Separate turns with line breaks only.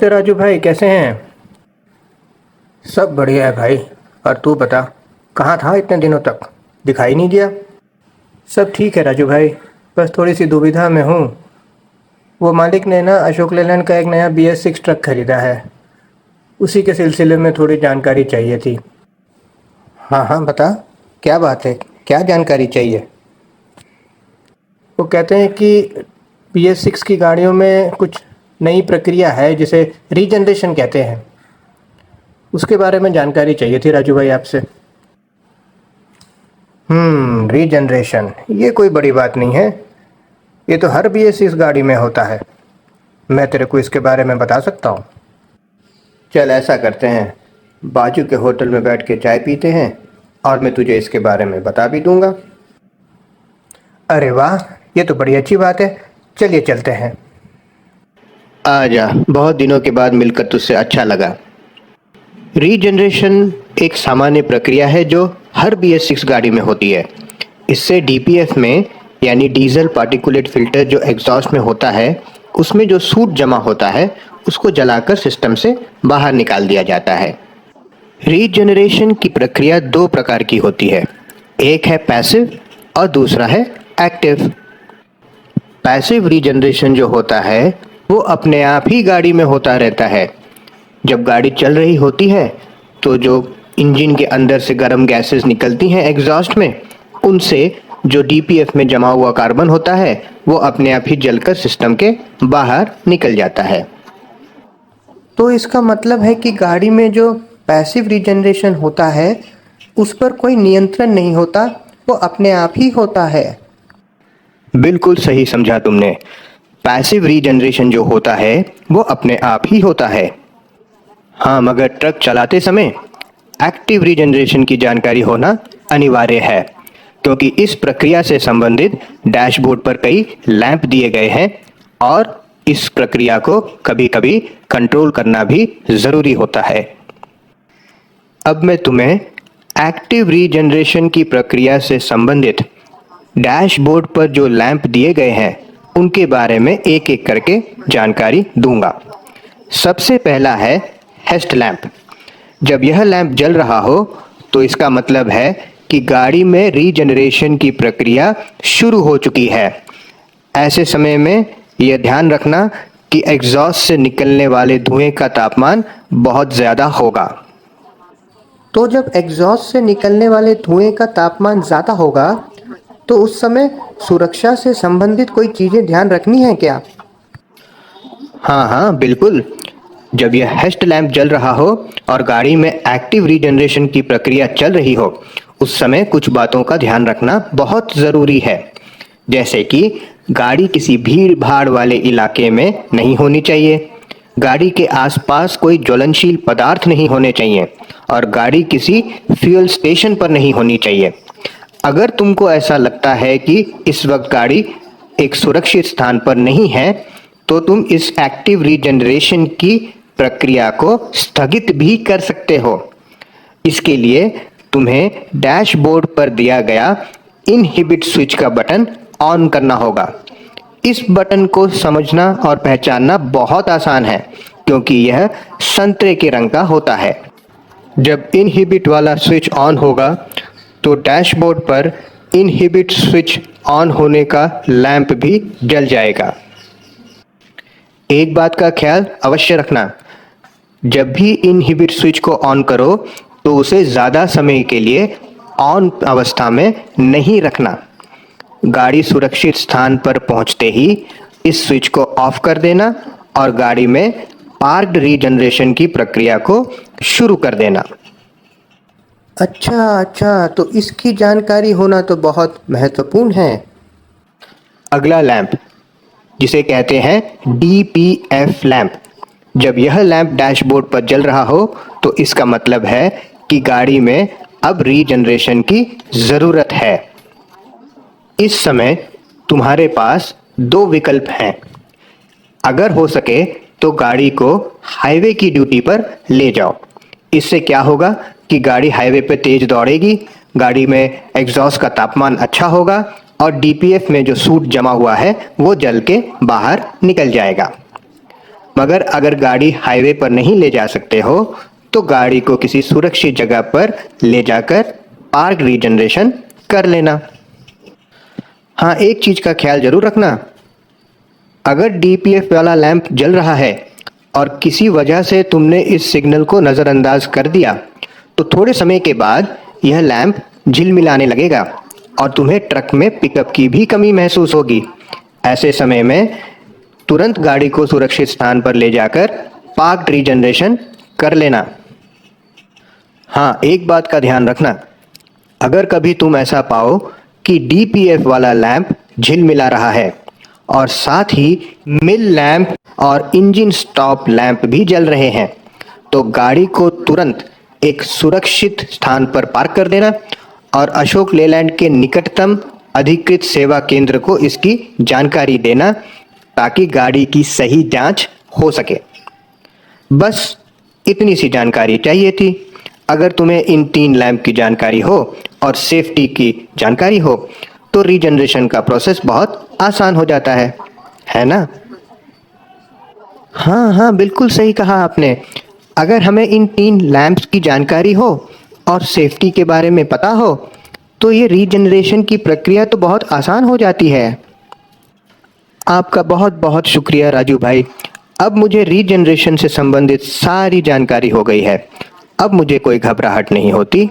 तो राजू भाई कैसे हैं। सब बढ़िया है भाई। और तू बता, कहाँ था इतने दिनों तक, दिखाई नहीं दिया। सब ठीक है राजू भाई, बस थोड़ी सी दुविधा में हूँ। वो मालिक ने ना अशोक लेलैंड का एक नया BS6 ट्रक खरीदा है। उसी के सिलसिले में थोड़ी जानकारी चाहिए थी। हाँ हाँ बता, क्या बात है, क्या जानकारी चाहिए। वो कहते हैं कि BS6 की गाड़ियों में कुछ नई प्रक्रिया है जिसे रीजनरेशन कहते हैं। उसके बारे में जानकारी चाहिए थी राजू भाई आपसे। रीजनरेशन ये कोई बड़ी बात नहीं है। ये तो हर BS6 गाड़ी में होता है। मैं तेरे को इसके बारे में बता सकता हूँ। चल ऐसा करते हैं, बाजू के होटल में बैठ के चाय पीते हैं और मैं तुझे इसके बारे में बता भी दूंगा। अरे वाह, ये तो बड़ी अच्छी बात है। चलिए चलते हैं। आजा, बहुत दिनों के बाद मिलकर तुझसे अच्छा लगा। रीजनरेशन एक सामान्य प्रक्रिया है जो हर BS6 गाड़ी में होती है। इससे DPF में यानी डीजल पार्टिकुलेट फिल्टर जो एग्जॉस्ट में होता है, उसमें जो सूट जमा होता है उसको जलाकर सिस्टम से बाहर निकाल दिया जाता है। रीजनरेशन की प्रक्रिया दो प्रकार की होती है, एक है पैसिव और दूसरा है एक्टिव। पैसिव रीजनरेशन जो होता है वो अपने आप ही गाड़ी में होता रहता है। जब गाड़ी चल रही होती है तो जो इंजन के अंदर से गर्म गैसेस निकलती हैं एग्जॉस्ट में, उनसे जो DPF में जमा हुआ कार्बन होता है वो अपने आप ही जलकर सिस्टम के बाहर निकल जाता है। तो इसका मतलब है कि गाड़ी में जो पैसिव रीजनरेशन होता है उस पर कोई नियंत्रण नहीं होता, वो अपने आप ही होता है। बिल्कुल सही समझा तुमने। पैसिव रीजनरेशन जो होता है वो अपने आप ही होता है। हाँ, मगर ट्रक चलाते समय एक्टिव रीजनरेशन की जानकारी होना अनिवार्य है, क्योंकि इस प्रक्रिया से संबंधित डैशबोर्ड पर कई लैंप दिए गए हैं और इस प्रक्रिया को कभी-कभी कंट्रोल करना भी ज़रूरी होता है। अब मैं तुम्हें एक्टिव रीजनरेशन की प्रक्रिया से संबंधित डैशबोर्ड पर जो लैंप दिए गए हैं उनके बारे में एक एक करके जानकारी दूंगा। सबसे पहला है हेस्ट लैंप। जब यह लैंप जल रहा हो तो इसका मतलब है कि गाड़ी में रीजनरेशन की प्रक्रिया शुरू हो चुकी है। ऐसे समय में यह ध्यान रखना कि एग्जॉस्ट से निकलने वाले धुएं का तापमान बहुत ज़्यादा होगा। तो जब एग्जॉस्ट से निकलने वाले धुएं का तापमान ज़्यादा होगा तो उस समय सुरक्षा से संबंधित कोई चीज़ें ध्यान रखनी है क्या? हाँ हाँ बिल्कुल। जब यह हेस्ट लैंप जल रहा हो और गाड़ी में एक्टिव रीजनरेशन की प्रक्रिया चल रही हो, उस समय कुछ बातों का ध्यान रखना बहुत ज़रूरी है। जैसे कि गाड़ी किसी भीड़ भाड़ वाले इलाके में नहीं होनी चाहिए, गाड़ी के आसपास कोई ज्वलनशील पदार्थ नहीं होने चाहिए और गाड़ी किसी फ्यूल स्टेशन पर नहीं होनी चाहिए। अगर तुमको ऐसा लगता है कि इस वक्त गाड़ी एक सुरक्षित स्थान पर नहीं है तो तुम इस एक्टिव रीजनरेशन की प्रक्रिया को स्थगित भी कर सकते हो। इसके लिए तुम्हें डैशबोर्ड पर दिया गया इनहिबिट स्विच का बटन ऑन करना होगा। इस बटन को समझना और पहचानना बहुत आसान है, क्योंकि यह संतरे के रंग का होता है। जब इनहिबिट वाला स्विच ऑन होगा तो डैशबोर्ड पर इनहिबिट स्विच ऑन होने का लैंप भी जल जाएगा। एक बात का ख्याल अवश्य रखना, जब भी इनहिबिट स्विच को ऑन करो तो उसे ज़्यादा समय के लिए ऑन अवस्था में नहीं रखना। गाड़ी सुरक्षित स्थान पर पहुंचते ही इस स्विच को ऑफ कर देना और गाड़ी में पार्क्ड रीजनरेशन की प्रक्रिया को शुरू कर देना। अच्छा, तो इसकी जानकारी होना तो बहुत महत्वपूर्ण है। अगला लैंप, जिसे कहते हैं DPF लैंप। जब यह लैंप डैशबोर्ड पर जल रहा हो तो इसका मतलब है कि गाड़ी में अब रीजनरेशन की ज़रूरत है। इस समय तुम्हारे पास दो विकल्प हैं। अगर हो सके तो गाड़ी को हाईवे की ड्यूटी पर ले जाओ। इससे क्या होगा कि गाड़ी हाईवे पे तेज दौड़ेगी, गाड़ी में एग्जॉस्ट का तापमान अच्छा होगा और DPF में जो सूट जमा हुआ है वो जल के बाहर निकल जाएगा। मगर अगर गाड़ी हाईवे पर नहीं ले जा सकते हो तो गाड़ी को किसी सुरक्षित जगह पर ले जाकर पार्क रीजनरेशन कर लेना। हाँ, एक चीज का ख्याल जरूर रखना, अगर डीपीएफ वाला लैंप जल रहा है और किसी वजह से तुमने इस सिग्नल को नज़रअंदाज कर दिया तो थोड़े समय के बाद यह लैंप झिलमिलाने लगेगा और तुम्हें ट्रक में पिकअप की भी कमी महसूस होगी। ऐसे समय में तुरंत गाड़ी को सुरक्षित स्थान पर ले जाकर पार्क रीजनरेशन कर लेना। हाँ, एक बात का ध्यान रखना, अगर कभी तुम ऐसा पाओ कि डीपीएफ वाला लैंप झिलमिला रहा है और साथ ही मिल लैंप और इंजन स्टॉप लैंप भी जल रहे हैं तो गाड़ी को तुरंत एक सुरक्षित स्थान पर पार्क कर देना और अशोक लेलैंड के निकटतम अधिकृत सेवा केंद्र को इसकी जानकारी देना ताकि गाड़ी की सही जांच हो सके। बस इतनी सी जानकारी चाहिए थी। अगर तुम्हें इन 3 लैंप की जानकारी हो और सेफ्टी की जानकारी हो तो रीजनरेशन का प्रोसेस बहुत आसान हो जाता है ना? हाँ हाँ, बिल्कुल सही कहा आपने। अगर हमें इन 3 लैंप्स की जानकारी हो और सेफ्टी के बारे में पता हो तो ये रीजनरेशन की प्रक्रिया तो बहुत आसान हो जाती है। आपका बहुत बहुत शुक्रिया राजू भाई। अब मुझे रीजनरेशन से संबंधित सारी जानकारी हो गई है। अब मुझे कोई घबराहट नहीं होती।